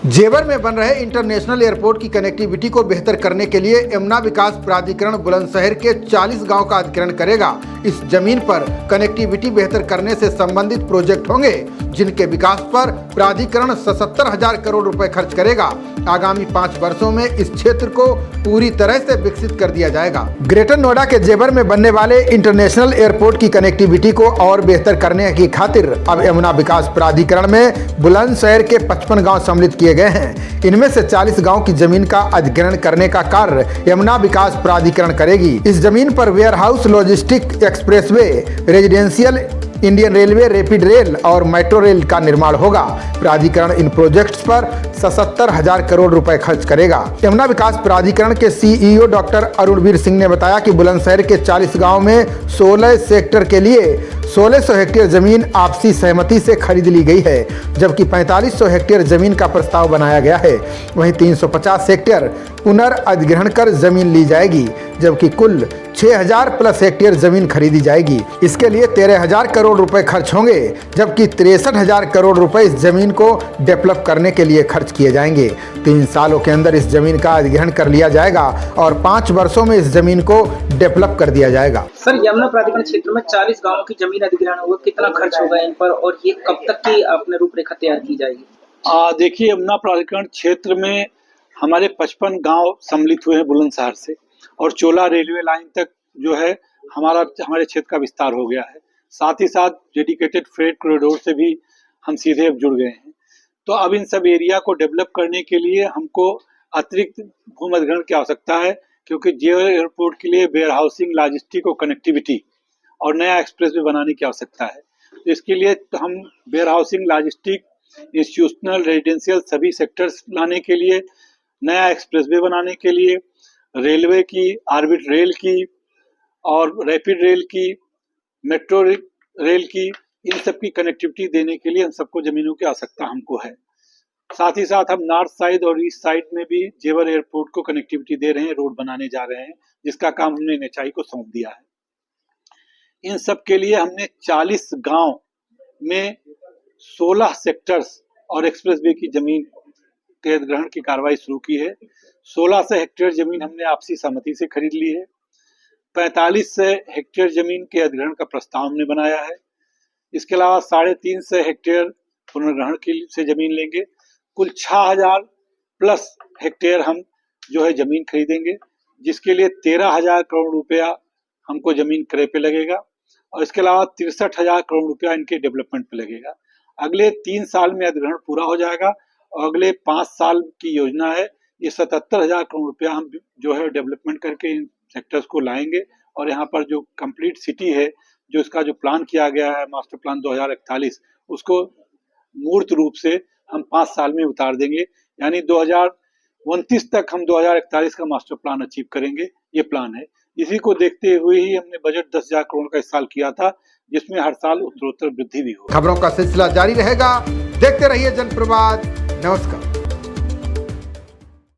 जेवर में बन रहे इंटरनेशनल एयरपोर्ट की कनेक्टिविटी को बेहतर करने के लिए यमुना विकास प्राधिकरण बुलंदशहर के 40 गांव का अधिग्रहण करेगा। इस जमीन पर कनेक्टिविटी बेहतर करने से संबंधित प्रोजेक्ट होंगे, जिनके विकास पर प्राधिकरण 77,000 करोड़ रुपए खर्च करेगा। आगामी 5 वर्षों में इस क्षेत्र को पूरी तरह से विकसित कर दिया जाएगा। ग्रेटर नोएडा के जेवर में बनने वाले इंटरनेशनल एयरपोर्ट की कनेक्टिविटी को और बेहतर करने की खातिर अब यमुना विकास प्राधिकरण में बुलंदशहर के 55 गांव सम्मिलित किए गए हैं। इनमें से 40 गांव की जमीन का अधिग्रहण करने का कार्य यमुना विकास प्राधिकरण करेगी। इस जमीन पर warehouse, logistic, expressway, residential, Indian railway, rapid rail और मेट्रो रेल का निर्माण होगा। प्राधिकरण इन प्रोजेक्ट्स पर 77,000 करोड़ रुपए खर्च करेगा। यमुना विकास प्राधिकरण के सीईओ डॉक्टर अरुणवीर सिंह ने बताया कि बुलंदशहर के 40 गांव में 16 सेक्टर के लिए 1600 हेक्टेयर जमीन आपसी सहमति से खरीद ली गई है, जबकि 4500 हेक्टेयर जमीन का प्रस्ताव बनाया गया है। वहीं 350 हेक्टेयर पुनर्अधिग्रहण कर जमीन ली जाएगी, जबकि कुल 6000 प्लस हेक्टेयर जमीन खरीदी जाएगी। इसके लिए 13,000 करोड़ रुपए खर्च होंगे, जबकि 63,000 करोड़ रुपए इस जमीन को डेवलप करने के लिए खर्च किए जाएंगे। 3 सालों के अंदर इस जमीन का अधिग्रहण कर लिया जाएगा और 5 वर्षों में इस जमीन को डेवलप कर दिया जाएगा। सर, यमुना प्राधिकरण क्षेत्र में 40 गांवों की जमीन अधिग्रहण होगा, कितना खर्च होगा इन पर और ये कब तक की आपने रूपरेखा तैयार की जाएगी? देखिए, यमुना प्राधिकरण क्षेत्र में हमारे 55 गांव सम्मिलित हुए हैं बुलंदशहर से, और चोला रेलवे लाइन तक जो है हमारे क्षेत्र का विस्तार हो गया है। साथ ही साथ डेडिकेटेड फ्रेट कॉरिडोर से भी हम सीधे अब जुड़ गए हैं। तो अब इन सब एरिया को डेवलप करने के लिए हमको अतिरिक्त भूमि अधिग्रहण की आवश्यकता है, क्योंकि जेवर एयरपोर्ट के लिए वेयर हाउसिंग, लॉजिस्टिक और कनेक्टिविटी और नया एक्सप्रेस भी बनाने की आवश्यकता है। तो इसके लिए तो हम warehousing, logistic, institutional, residential सभी सेक्टर्स लाने के लिए, नया एक्सप्रेस वे बनाने के लिए, रेलवे की, ऑर्बिट रेल की और रैपिड रेल की, मेट्रो रेल की, इन सब की कनेक्टिविटी देने के लिए हम सबको जमीनों की आवश्यकता हमको है। साथ ही साथ हम नॉर्थ साइड और ईस्ट साइड में भी जेवर एयरपोर्ट को कनेक्टिविटी दे रहे हैं, रोड बनाने जा रहे हैं, जिसका काम हमने NHAI को सौंप दिया है। इन सब के लिए हमने 40 गांव में 16 सेक्टर्स और एक्सप्रेसवे की जमीन के अधिग्रहण की कार्रवाई शुरू की है। 1600 हेक्टेयर जमीन हमने आपसी सहमति से खरीद ली है। 4500 हेक्टेयर जमीन के अधिग्रहण का प्रस्ताव हमने बनाया है। इसके अलावा 350 हेक्टेयर पुनर्ग्रहण से जमीन लेंगे। कुल 6000 प्लस हेक्टेयर हम जो है जमीन खरीदेंगे, जिसके लिए 13,000 करोड़ रुपया हमको जमीन क्रय पे लगेगा, और इसके अलावा 63,000 करोड़ रुपया इनके डेवलपमेंट पे लगेगा। अगले 3 साल में अधिग्रहण पूरा हो जाएगा और अगले 5 साल की योजना है। ये 77,000 करोड़ रुपया हम जो है डेवलपमेंट करके इन सेक्टर्स को लाएंगे, और यहाँ पर जो कंप्लीट सिटी है, जो इसका जो प्लान किया गया है मास्टर प्लान 2041, उसको मूर्त रूप से हम 5 साल में उतार देंगे। यानी 2029 तक हम 2041 का मास्टर प्लान अचीव करेंगे, ये प्लान है। इसी को देखते हुए ही हमने बजट 10,000 करोड़ का इस साल किया था, जिसमें हर साल उत्तरोत्तर वृद्धि भी हो। खबरों का सिलसिला जारी रहेगा, देखते रहिए जनप्रवाद। नमस्कार।